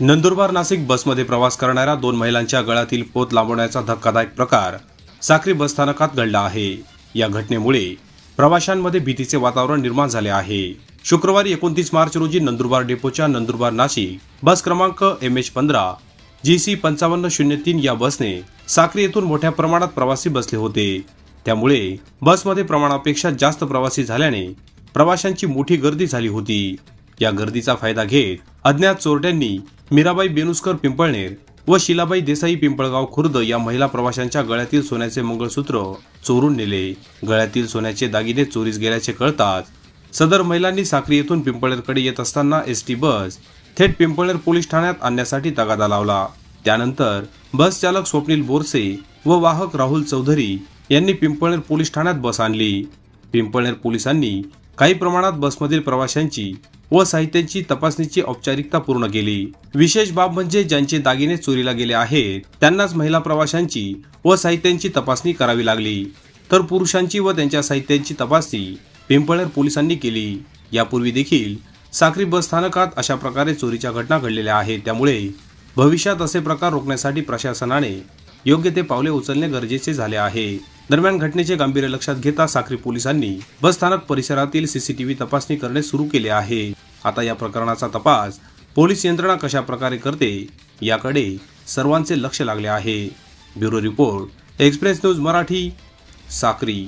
नंदुरबार नाशिक बसमध्ये प्रवास करणाऱ्या 2 महिलांच्या गळ्यातील पोत लांबवण्याचा धक्कादायक प्रकार साक्री बसस्थानकात घडला आहे। या घटनेमुळे प्रवाशांमध्ये भीतीचे वातावरण निर्माण झाले आहे। शुक्रवारी 29 मार्च रोजी नंदुरबार डेपोच्या नंदुरबार नाशिक बस क्रमांक MH15 GC 5503 या बसने साक्री येथून मोठ्या प्रमाणात प्रवासी बसले होते। त्यामुळे बसमध्ये प्रमाणापेक्षा जास्त प्रवासी झाल्याने प्रवाशांची मोठी गर्दी झाली होती। या गर्दीचा फायदा घेत अज्ञात चोरट्यांनी मीराबाई बेनुस्कर पिंपळनेर व शिलाबाई देसाई पिंपळगाव खुर्द या महिला प्रवाशांच्या गळ्यातील सोन्याचे मंगळसूत्र चोरून नेले। गळ्यातील सोन्याचे दागिने चोरीस गेल्याचे कळताच सदर महिलांनी साक्री येथून पिंपळनेरकडे येत असताना ST बस थेट पिंपळनेर पोलीस ठाण्यात आणण्यासाठी तगादा लावला। त्यानंतर बस चालक स्वप्नील बोरसे व वाहक राहुल चौधरी यांनी पिंपळनेर पोलीस ठाण्यात बस आणली। पिंपळनेर पोलिसांनी काही प्रमाणात बसमधील प्रवाशांची व साहित्याची तपासणीची औपचारिकता पूर्ण केली। विशेष बाब म्हणजे ज्यांचे दागिने चोरीला गेले आहेत त्यांनाच महिला प्रवाशांची व साहित्यांची तपासणी करावी लागली, तर पुरुषांची व त्यांच्या साहित्यांची तपासणी पिंपळनेर पोलिसांनी केली। यापूर्वी देखील साक्री बस स्थानकात अशा प्रकारे चोरीच्या घटना घडलेल्या आहेत। त्यामुळे भविष्यात असे प्रकार रोखण्यासाठी प्रशासनाने योग्य ते पावले उचलणे गरजेचे झाले आहे। दरम्यान घटनेचे गांभीर्य लक्षात घेता साक्री पोलिसांनी बस स्थानक परिसरातील CCTV तपासणी करणे सुरू केले आहे। आता या प्रकरणाचा तपास पोलीस यंत्रणा कशा प्रकारे करते याकडे सर्वांचे लक्ष लागले आहे। Bureau report, express news Marathi, Sakri.